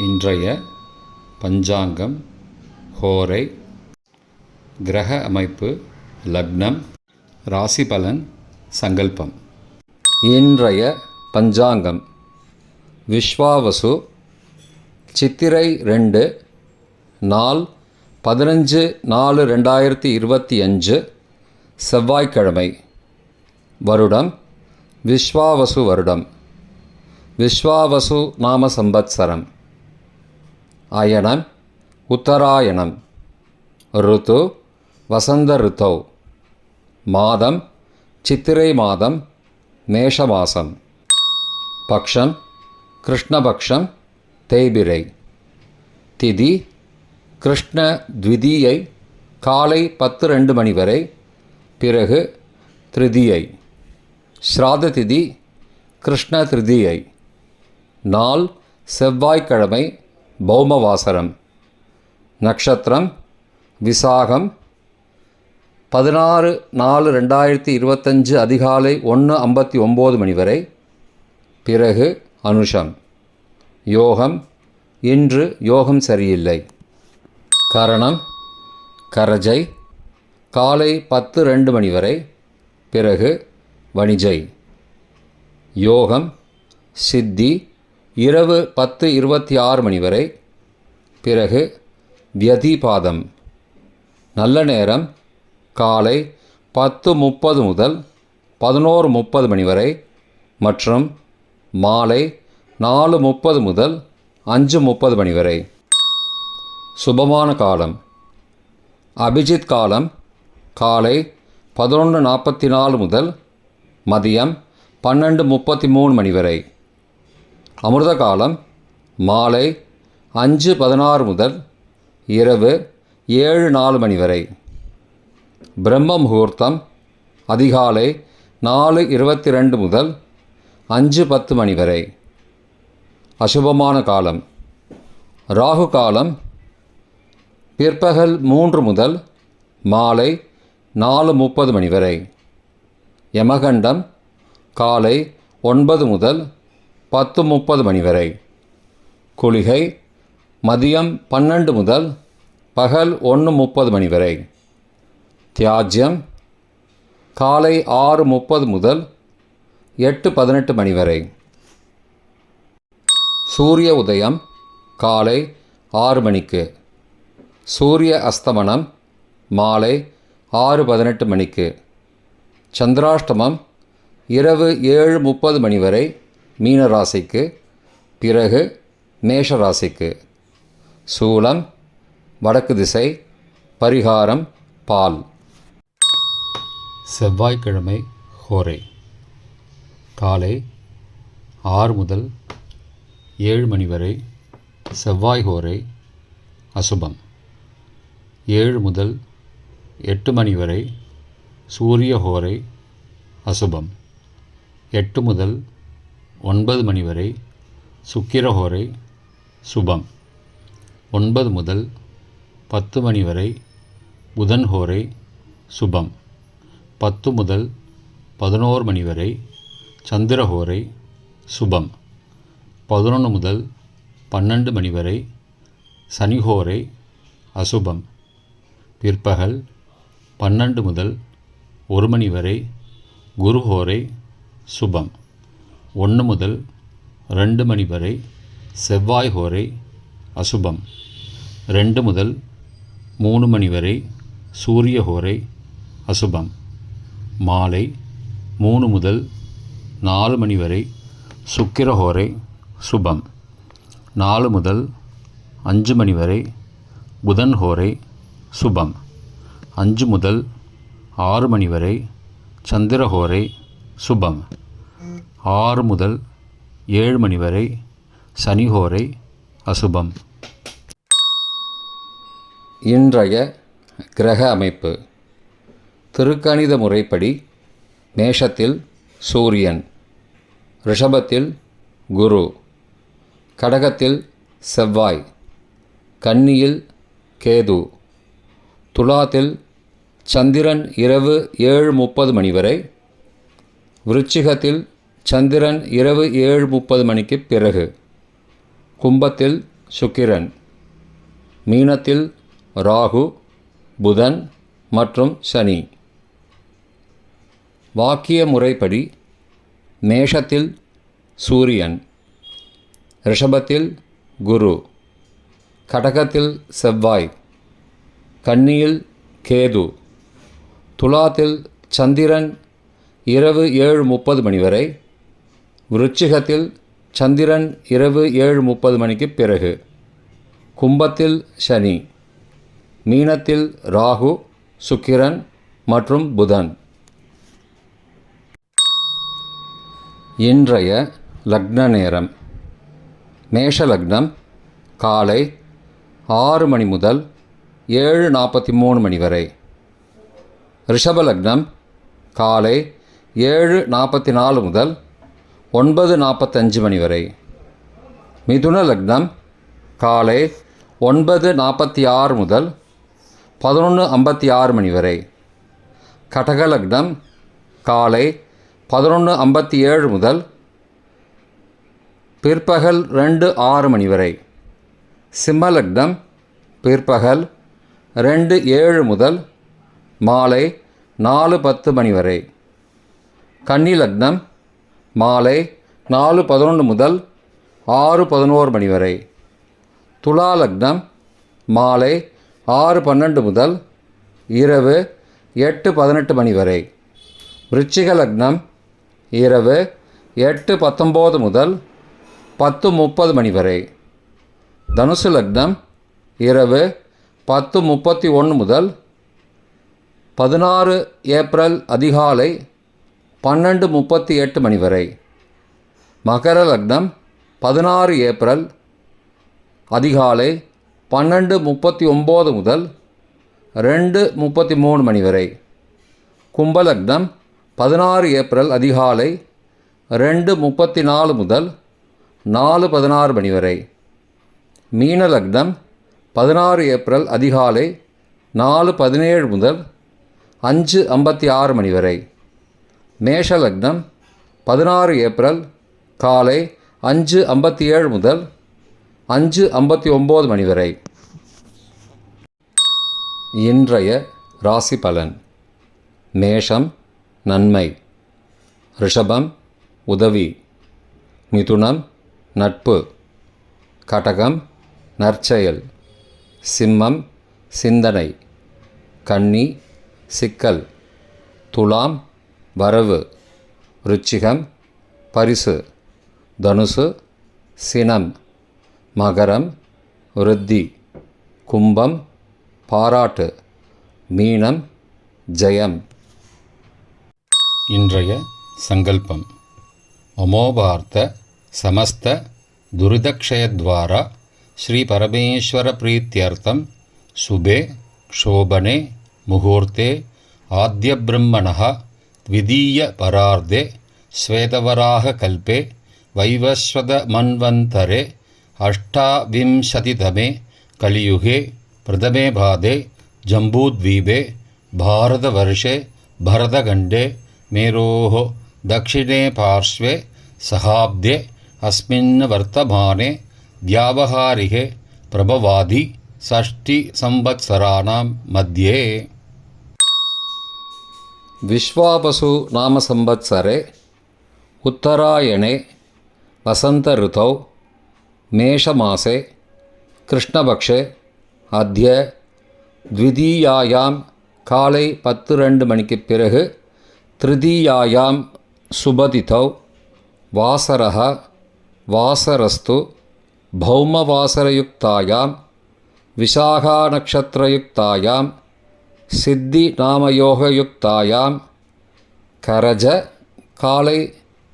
இன்றைய பஞ்சாங்கம், ஹோரை, கிரக அமைப்பு, லக்னம், ராசி பலன், சங்கல்பம். இன்றைய பஞ்சாங்கம் விஸ்வாவசு, சித்திரை 2, நாள் 15/4/2025, செவ்வாய்க்கிழமை. வருடம் விஸ்வாவசு வருடம். விஸ்வாவசு நாம சம்பத்சரம். அயனம் உத்தராயணம். ருத்து வசந்த ருத்தௌ. மாதம் சித்திரை மாதம், மேஷ மாசம். பக்ஷம் கிருஷ்ணபக்ஷம், தேய்பிரை. திதி கிருஷ்ண த்விதீயை காலை 10:02 மணி வரை, பிறகு திருதியை. ஸ்ராத திதி கிருஷ்ண திருதியை. நாள் செவ்வாய்க்கிழமை, பௌமவாசரம். நட்சத்திரம் விசாகம். 16/4/2025 அதிகாலை 1:59 மணி வரை, பிறகு அனுஷம். யோகம் இன்று யோகம் சரியில்லை. கரணம் கரஜை காலை 10:02 மணி வரை, பிறகு வணிஜை. யோகம் சித்தி இரவு 10:26 மணி வரை, பிறகு வியதிபாதம். நல்ல நேரம் காலை 10:30 முதல் 11:30 மணி வரை மற்றும் மாலை 4:30 முதல் 5:30 மணி வரை. சுபமான காலம் அபிஜித் காலம் காலை 11:44 முதல் மதியம் 12:33 மணி வரை. அமிர்த காலம் மாலை 5:16 முதல் இரவு 7:04 மணி வரை. பிரம்ம முகூர்த்தம் அதிகாலை 4:22 முதல் 5:10 மணி வரை. அசுபமான காலம் ராகு காலம் பிற்பகல் 3 முதல் மாலை 4:30 மணி வரை. யமகண்டம் காலை 9 முதல் 10:30 மணி வரை. குளிகை மதியம் 12 முதல் பகல் 1:30 மணி வரை. தியாஜ்யம் காலை 6:30 முதல் 8:18 மணி வரை. சூரிய உதயம் காலை 6 மணிக்கு. சூரிய அஸ்தமனம் மாலை 6:18 மணிக்கு. சந்திராஷ்டமம் இரவு 7:30 மணி வரை மீன ராசிக்கு, பிறகு மேஷ ராசிக்கு. சூலம் வடக்கு திசை. பரிகாரம் பால். செவ்வாய்க்கிழமை ஹோரை காலை 6 முதல் 7 மணி வரை செவ்வாய் ஹோரை அசுபம். 7 முதல் 8 மணி வரை சூரிய ஹோரை அசுபம். 8 முதல் 9 மணி வரை சுக்கிரஹோரை சுபம். 9 முதல் 10 மணி வரை புதன் ஹோரை சுபம். 10 முதல் 11 மணி வரை சந்திரஹோரை சுபம். 11 முதல் 12 மணி வரை சனிஹோரை அசுபம். பிற்பகல் 12 முதல் 1 மணி வரை குருஹோரை சுபம். 1 முதல் 2 மணி வரை செவ்வாய் ஹோரை அசுபம். 2 முதல் 3 மணி வரை சூரிய ஹோரை அசுபம். மாலை 3 முதல் 4 மணி வரை சுக்கிர ஹோரை சுபம். 4 முதல் 5 மணி வரை புதன் ஹோரை சுபம். 5 முதல் 6 மணி வரை சந்திரஹோரை சுபம். 6 முதல் 7 மணி வரை சனிஹோரை அசுபம். இன்றைய கிரக அமைப்பு. திருக்கணித முறைப்படி மேஷத்தில் சூரியன், ரிஷபத்தில் குரு, கடகத்தில் செவ்வாய், கன்னியில் கேது, துலாத்தில் சந்திரன் இரவு 7:30 மணி வரை, விருச்சிகத்தில் சந்திரன் இரவு 7:30 மணிக்கு பிறகு, கும்பத்தில் சுக்கிரன். மீனத்தில் ராகு, புதன் மற்றும் சனி. வாக்கிய முறைப்படி மேஷத்தில் சூரியன், ரிஷபத்தில் குரு, கடகத்தில் செவ்வாய், கன்னியில் கேது, துலாத்தில் சந்திரன் இரவு 7:30 மணி வரை, விருச்சிகத்தில் சந்திரன் இரவு 7:30 மணிக்கு பிறகு, கும்பத்தில் சனி, மீனத்தில் ராகு, சுக்கிரன் மற்றும் புதன். இன்றைய லக்ன நேரம். மேஷ லக்னம் காலை 6 மணி முதல் 7:43 மணி வரை. ரிஷப லக்னம் காலை 7:44 முதல் 9:45 மணி வரை. மிதுன லக்னம் காலை 9:46 முதல் 11:56 மணி வரை. கடக லக்னம் காலை 11:57 முதல் பிற்பகல் 2:06 மணி வரை. சிம்ம லக்னம் பிற்பகல் 2:07 முதல் மாலை 4:10 மணி வரை. கன்னி லக்னம் மாலை 4:11 முதல் 6:11 மணி வரை. துலா லக்னம் மாலை 6:12 முதல் இரவு 8:18 மணி வரை. விருச்சிக லக்னம் இரவு 8:19 முதல் 10:30 மணி வரை. தனுசு லக்னம் இரவு 10:31 முதல் 16 ஏப்ரல் அதிகாலை 12:38 மணி வரை. மகர லக்னம் 16 ஏப்ரல் அதிகாலை 12:39 முதல் 2:33 மணி வரை. கும்பலக்னம் 16 ஏப்ரல் அதிகாலை 2:34 முதல் 4:16 மணி வரை. மீன லக்னம் 16 ஏப்ரல் அதிகாலை 4:17 முதல் 5:56 மணி வரை. மேஷ லக்னம் 16 ஏப்ரல் காலை 5:57 முதல் 5:59 மணி வரை. இன்றைய ராசி பலன். மேஷம் நன்மை, ரிஷபம் உதவி, மிதுனம் நட்பு, கடகம் நற்செயல், சிம்மம் சிந்தனை, கன்னி சிக்கல், துலாம் வரவு, விருச்சிகம் பரிசு, தனுசு சினம், மகரம் விருத்தி, கும்பம் பாராட்டு, மீனம் ஜெயம். இன்றைய சங்கல்பம். அமோபார்த்த समस्त दुरितक्षयद्वारा श्री परमेश्वर प्रीत्यर्थं शुभे शोभने मुहूर्ते आद्यब्रह्मणः द्वितीय परार्धे श्वेतवराह कल्पे वैवस्वतमन्वन्तरे अष्टाविंशतितमे कलियुगे प्रथमे पादे जम्बूद्वीपे भारतवर्षे भरतखण्डे मेरोः दक्षिणे पार्श्वे सहाब्दे अस्मिन् वर्तमाने व्यावहारिके प्रभवादि षष्टि संवत्सराणां मध्ये विश्वावसु नाम संवत्सरे उत्तरायणे वसंत ऋतौ मेषमासे कृष्णपक्षे अद्य द्वितीयायां काले 10:02 मणिक्कु पिறகு तृतीयायां सुबतिथौ वासरः वासरस्तु भौमवासरयुक्तायां विशाखानक्षत्रयुक्तायां सिद्धिनामयोगयुक्तायां करज काலை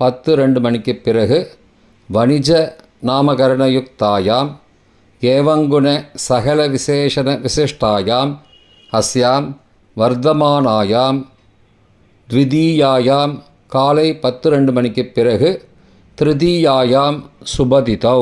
10:02 मणिक्कु पिறகு वणिज नामकरणयुक्तायां एवंगुण सकल विशेषण विशिष्टायां अस्यां वर्धमानायां द्वितीयायां काலை 10:02 मणिक्कु पिறகு तृतीयायां सुबतिथौ